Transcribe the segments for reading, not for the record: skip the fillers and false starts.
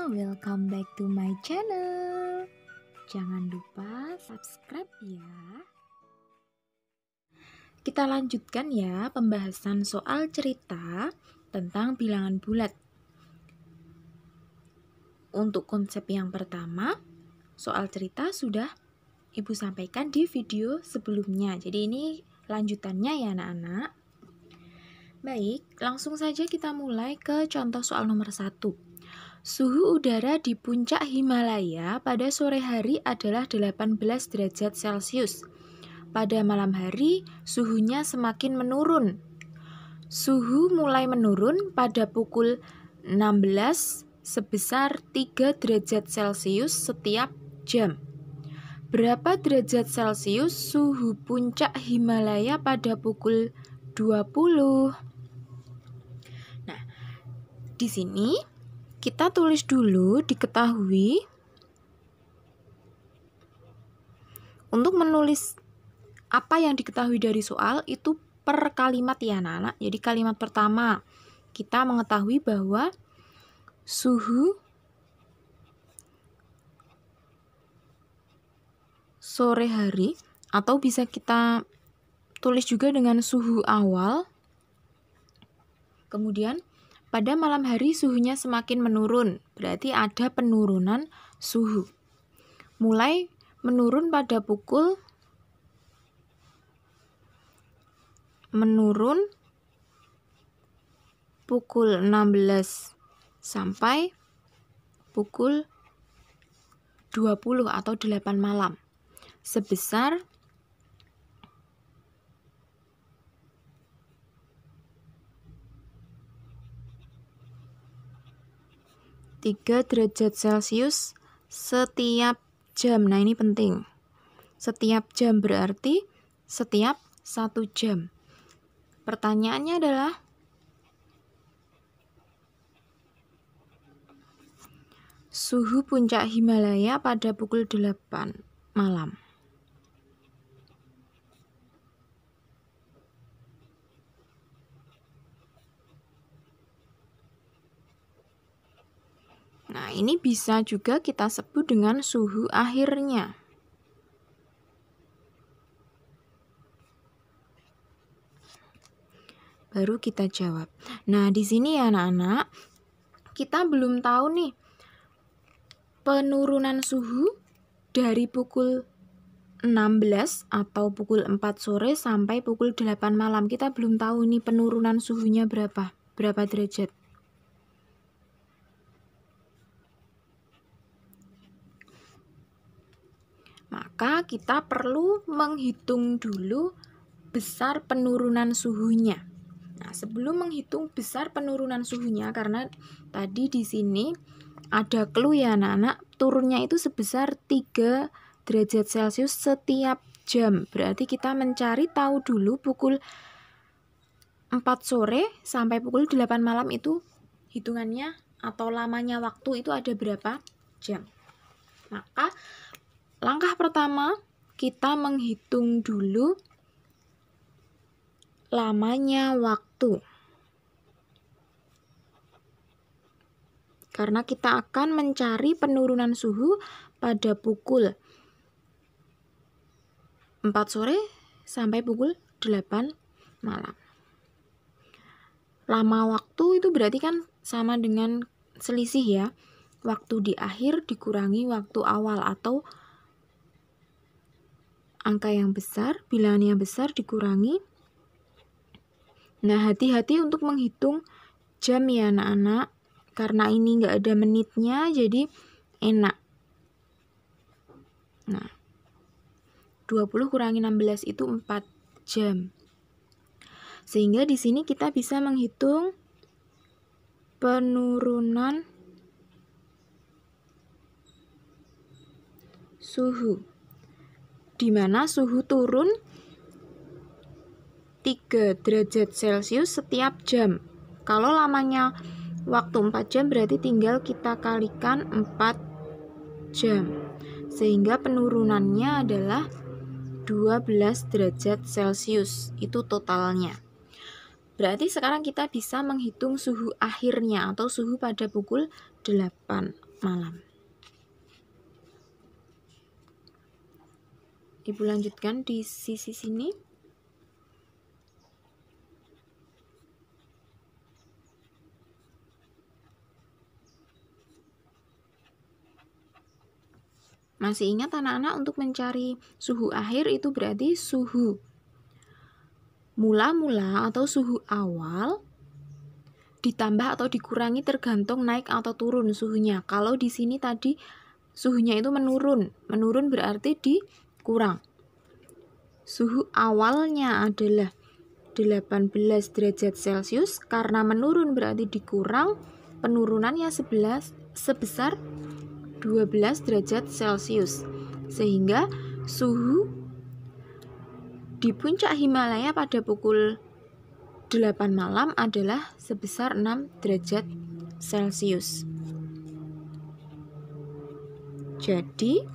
welcome back to my channel. Jangan lupa subscribe ya. Kita lanjutkan ya pembahasan soal cerita tentang bilangan bulat. Untuk konsep yang pertama, soal cerita sudah Ibu sampaikan di video sebelumnya. Jadi ini lanjutannya ya anak-anak. Baik, langsung saja kita mulai ke contoh soal nomor 1. Suhu udara di puncak Himalaya pada sore hari adalah 18 derajat Celcius. Pada malam hari, suhunya semakin menurun. Suhu mulai menurun pada pukul 16 sebesar 3 derajat Celcius setiap jam. Berapa derajat Celcius suhu puncak Himalaya pada pukul 20? Nah, di sini kita tulis dulu diketahui. Untuk menulis apa yang diketahui dari soal itu per kalimat ya anak-anak. Jadi kalimat pertama kita mengetahui bahwa suhu sore hari, atau bisa kita tulis juga dengan suhu awal. Kemudian pada malam hari suhunya semakin menurun, berarti ada penurunan suhu. Mulai menurun pada pukul 16 sampai pukul 20 atau 8 malam. Sebesar 3 derajat Celcius setiap jam. Nah, ini penting. Setiap jam berarti setiap 1 jam. Pertanyaannya adalah suhu puncak Himalaya pada pukul 8 malam. Nah, ini bisa juga kita sebut dengan suhu akhirnya. Baru kita jawab. Nah, di sini ya anak-anak, kita belum tahu nih penurunan suhu dari pukul 16 atau pukul 4 sore sampai pukul 8 malam. Kita belum tahu nih penurunan suhunya berapa derajat. Maka kita perlu menghitung dulu besar penurunan suhunya. Nah, sebelum menghitung besar penurunan suhunya, karena tadi di sini ada clue ya anak-anak, turunnya itu sebesar 3 derajat Celcius setiap jam. Berarti kita mencari tahu dulu pukul 4 sore sampai pukul 8 malam itu hitungannya atau lamanya waktu itu ada berapa jam. Maka langkah pertama, kita menghitung dulu lamanya waktu. Karena kita akan mencari penurunan suhu pada pukul 4 sore sampai pukul 8 malam. Lama waktu itu berarti kan sama dengan selisih ya. Waktu di akhir dikurangi waktu awal, atau angka yang besar, bilangan yang besar dikurangi. Nah, hati-hati untuk menghitung jam ya anak-anak. Karena ini nggak ada menitnya, jadi enak. Nah, 20 kurangi 16 itu 4 jam. Sehingga di sini kita bisa menghitung penurunan suhu. Di mana suhu turun 3 derajat Celcius setiap jam. Kalau lamanya waktu 4 jam berarti tinggal kita kalikan 4 jam. Sehingga penurunannya adalah 12 derajat Celcius. Itu totalnya. Berarti sekarang kita bisa menghitung suhu akhirnya atau suhu pada pukul 8 malam. Ibu lanjutkan di sisi sini. Masih ingat anak-anak, untuk mencari suhu akhir itu berarti suhu mula-mula atau suhu awal ditambah atau dikurangi tergantung naik atau turun suhunya. Kalau di sini tadi suhunya itu menurun berarti dikurang. Suhu awalnya adalah 18 derajat Celcius, karena menurun berarti dikurang, penurunannya sebesar 12 derajat Celcius, sehingga suhu di puncak Himalaya pada pukul 8 malam adalah sebesar 6 derajat Celcius. Jadi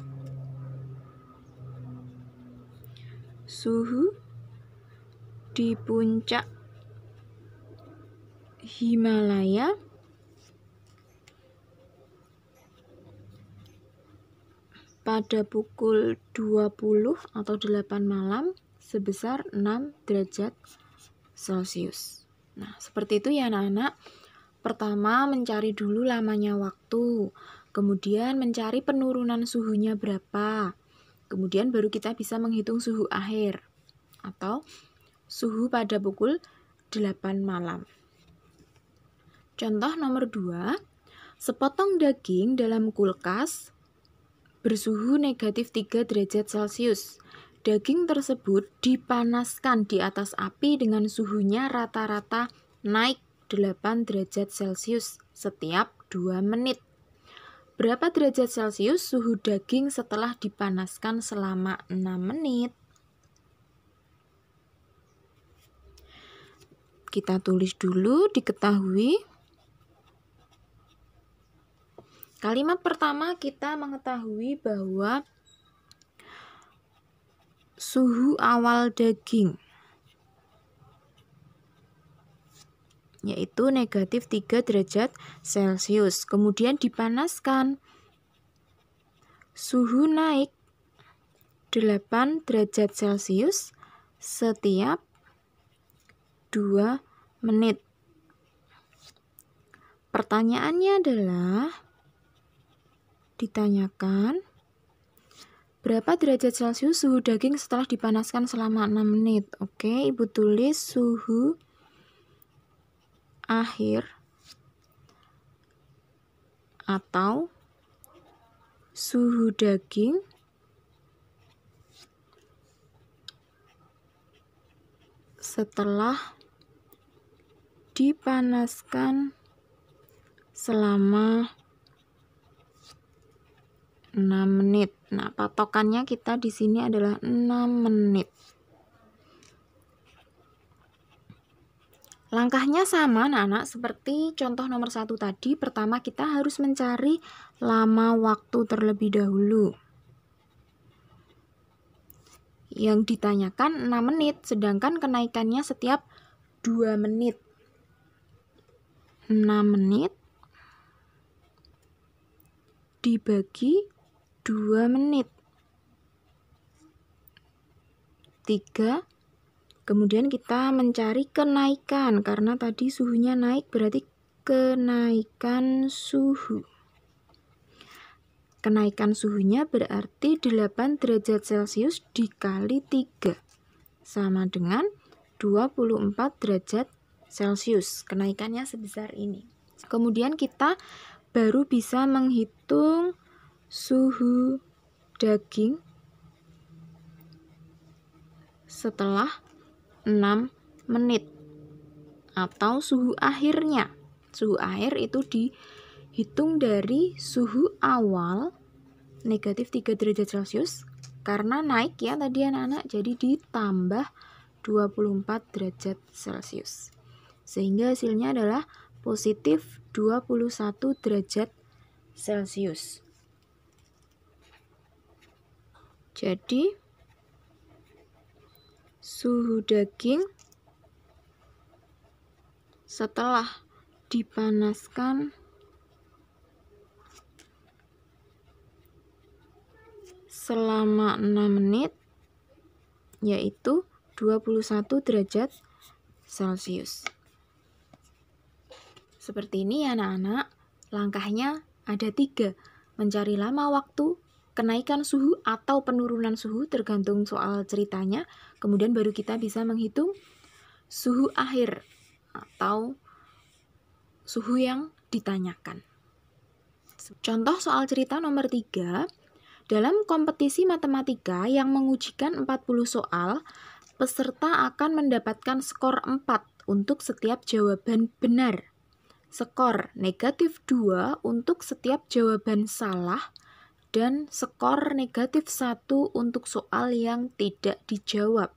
suhu di puncak Himalaya pada pukul 20 atau 8 malam sebesar 6 derajat Celcius. Nah, seperti itu ya anak-anak. Pertama, mencari dulu lamanya waktu, kemudian mencari penurunan suhunya berapa, kemudian baru kita bisa menghitung suhu akhir atau suhu pada pukul 8 malam. Contoh nomor 2, sepotong daging dalam kulkas bersuhu negatif 3 derajat Celcius. Daging tersebut dipanaskan di atas api dengan suhunya rata-rata naik 8 derajat Celcius setiap 2 menit. Berapa derajat Celcius suhu daging setelah dipanaskan selama 6 menit? Kita tulis dulu, diketahui. Kalimat pertama kita mengetahui bahwa suhu awal daging yaitu negatif 3 derajat Celcius. Kemudian dipanaskan. Suhu naik 8 derajat Celcius setiap 2 menit. Pertanyaannya adalah, ditanyakan berapa derajat Celcius suhu daging setelah dipanaskan selama 6 menit. Oke, Ibu tulis suhu akhir atau suhu daging setelah dipanaskan selama 6 menit. Nah, patokannya kita di sini adalah 6 menit. Langkahnya sama anak-anak seperti contoh nomor 1 tadi. Pertama kita harus mencari lama waktu terlebih dahulu. Yang ditanyakan 6 menit, sedangkan kenaikannya setiap 2 menit. 6 menit dibagi 2 menit. 3. Kemudian kita mencari kenaikan, karena tadi suhunya naik berarti kenaikan suhu. Kenaikan suhunya berarti 8 derajat Celcius dikali 3 sama dengan 24 derajat Celcius. Kenaikannya sebesar ini. Kemudian kita baru bisa menghitung suhu daging setelah 6 menit atau suhu akhirnya. Suhu akhir itu dihitung dari suhu awal negatif 3 derajat Celcius, karena naik ya tadi anak-anak, jadi ditambah 24 derajat Celcius, sehingga hasilnya adalah positif 21 derajat Celcius. Jadi suhu daging setelah dipanaskan selama 6 menit, yaitu 21 derajat Celcius. Seperti ini ya anak-anak, langkahnya ada 3. Mencari lama waktu, kenaikan suhu atau penurunan suhu tergantung soal ceritanya. Kemudian baru kita bisa menghitung suhu akhir atau suhu yang ditanyakan. Contoh soal cerita nomor 3, dalam kompetisi matematika yang mengujikan 40 soal, peserta akan mendapatkan skor 4 untuk setiap jawaban benar, skor negatif 2 untuk setiap jawaban salah, dan skor negatif 1 untuk soal yang tidak dijawab.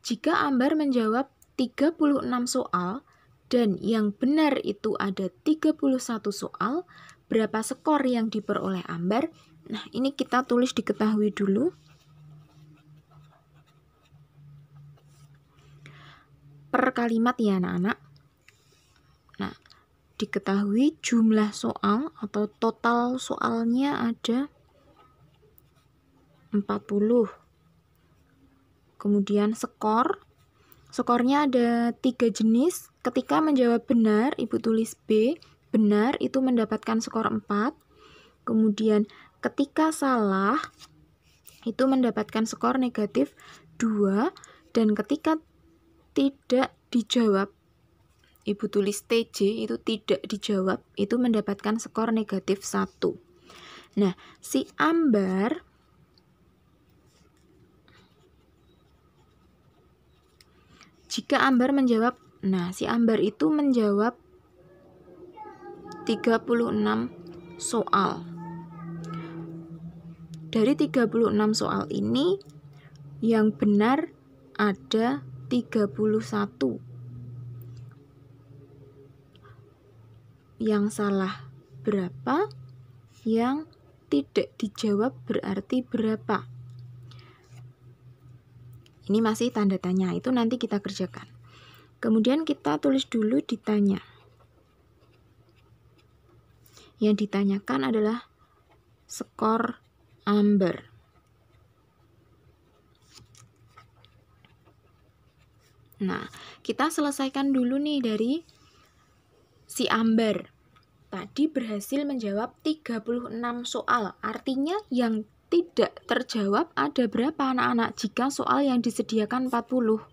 Jika Ambar menjawab 36 soal, dan yang benar itu ada 31 soal, berapa skor yang diperoleh Ambar? Nah, ini kita tulis diketahui dulu. Per kalimat ya anak-anak. Nah, diketahui jumlah soal atau total soalnya ada 40. Kemudian skornya ada 3 jenis. Ketika menjawab benar, Ibu tulis B. Benar itu mendapatkan skor 4. Kemudian ketika salah itu mendapatkan skor negatif 2. Dan ketika tidak dijawab, Ibu tulis TJ, itu tidak dijawab, itu mendapatkan skor negatif 1. Nah, si Ambar jika Ambar menjawab, si Ambar itu menjawab 36 soal. Dari 36 soal ini, yang benar ada 31. Yang salah berapa? Yang tidak dijawab berarti berapa? Ini masih tanda tanya, itu nanti kita kerjakan. Kemudian kita tulis dulu ditanya. Yang ditanyakan adalah skor Ambar. Nah, kita selesaikan dulu nih dari si Ambar. Tadi berhasil menjawab 36 soal. Artinya yang tidak terjawab ada berapa anak-anak jika soal yang disediakan 40?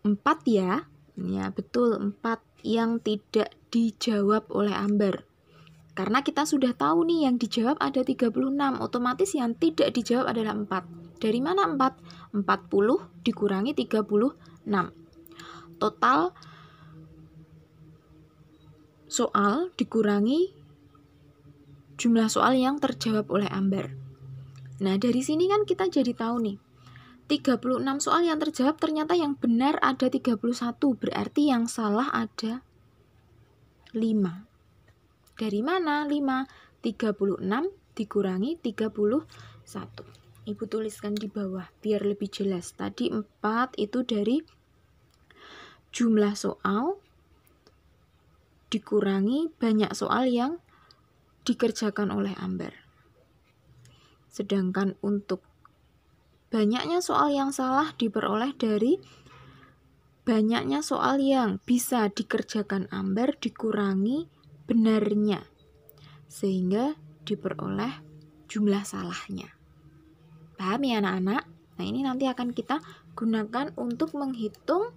4 ya. Ya, betul, 4 yang tidak dijawab oleh Ambar. Karena kita sudah tahu nih yang dijawab ada 36, otomatis yang tidak dijawab adalah 4. Dari mana 4? 40 dikurangi 36. Total soal dikurangi jumlah soal yang terjawab oleh Ambar. Nah, dari sini kan kita jadi tahu nih, 36 soal yang terjawab ternyata yang benar ada 31, berarti yang salah ada 5. Dari mana 5? 36 dikurangi 31. Ibu tuliskan di bawah biar lebih jelas. Tadi 4 itu dari jumlah soal dikurangi banyak soal yang dikerjakan oleh Ambar. Sedangkan untuk banyaknya soal yang salah diperoleh dari banyaknya soal yang bisa dikerjakan Ambar dikurangi benarnya, sehingga diperoleh jumlah salahnya. Paham ya anak-anak? Nah, ini nanti akan kita gunakan untuk menghitung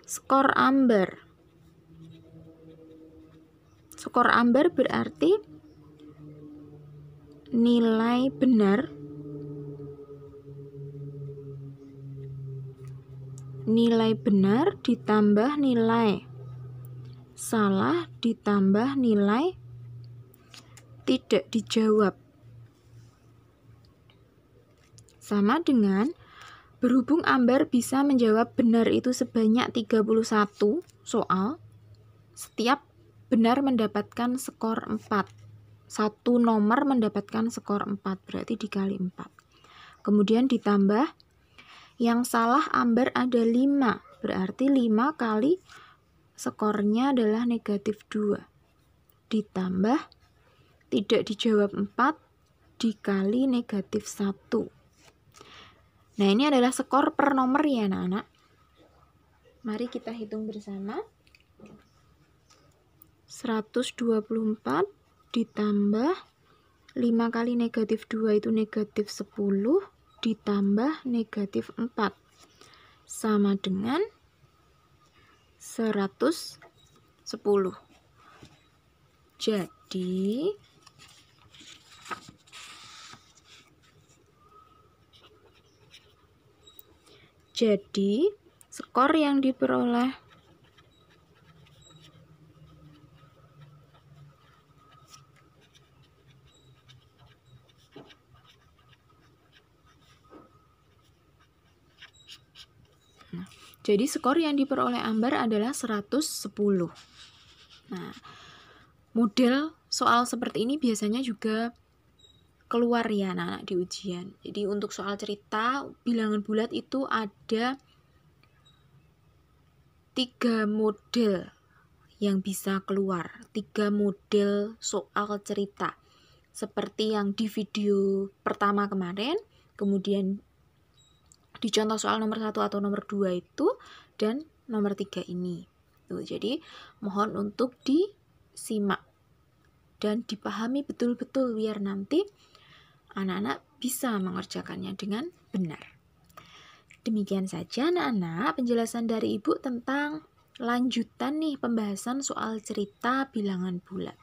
skor Ambar. Skor Ambar berarti nilai benar ditambah nilai salah ditambah nilai tidak dijawab. Sama dengan berhubung Ambar bisa menjawab benar itu sebanyak 31 soal, setiap benar mendapatkan skor 4. Satu nomor mendapatkan skor 4, berarti dikali 4. Kemudian ditambah yang salah Ambar ada 5, berarti 5 kali skornya adalah negatif 2. Ditambah tidak dijawab 4 dikali negatif 1. Nah, ini adalah skor per nomor ya anak-anak. Mari kita hitung bersama. 124 ditambah 5 kali negatif 2 itu negatif 10 ditambah negatif 4 sama dengan 110. Jadi skor yang diperoleh Ambar adalah 110. Nah, model soal seperti ini biasanya juga keluar ya anak-anak di ujian. Jadi untuk soal cerita bilangan bulat itu ada 3 model yang bisa keluar, 3 model soal cerita. Seperti yang di video pertama kemarin, kemudian di contoh soal nomor 1 atau nomor 2 itu, dan nomor 3 ini. Tuh, jadi mohon untuk disimak dan dipahami betul-betul biar nanti anak-anak bisa mengerjakannya dengan benar. Demikian saja anak-anak penjelasan dari Ibu tentang lanjutan nih pembahasan soal cerita bilangan bulat.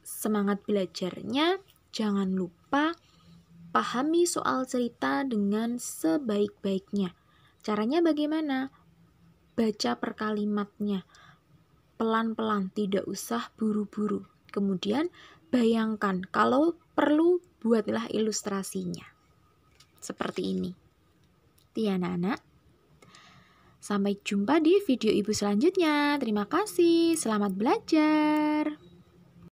Semangat belajarnya, jangan lupa pahami soal cerita dengan sebaik-baiknya. Caranya bagaimana? Baca per kalimatnya, pelan-pelan, tidak usah buru-buru. Kemudian bayangkan, kalau perlu buatlah ilustrasinya. Seperti ini. Ya anak-anak. Sampai jumpa di video Ibu selanjutnya. Terima kasih, selamat belajar.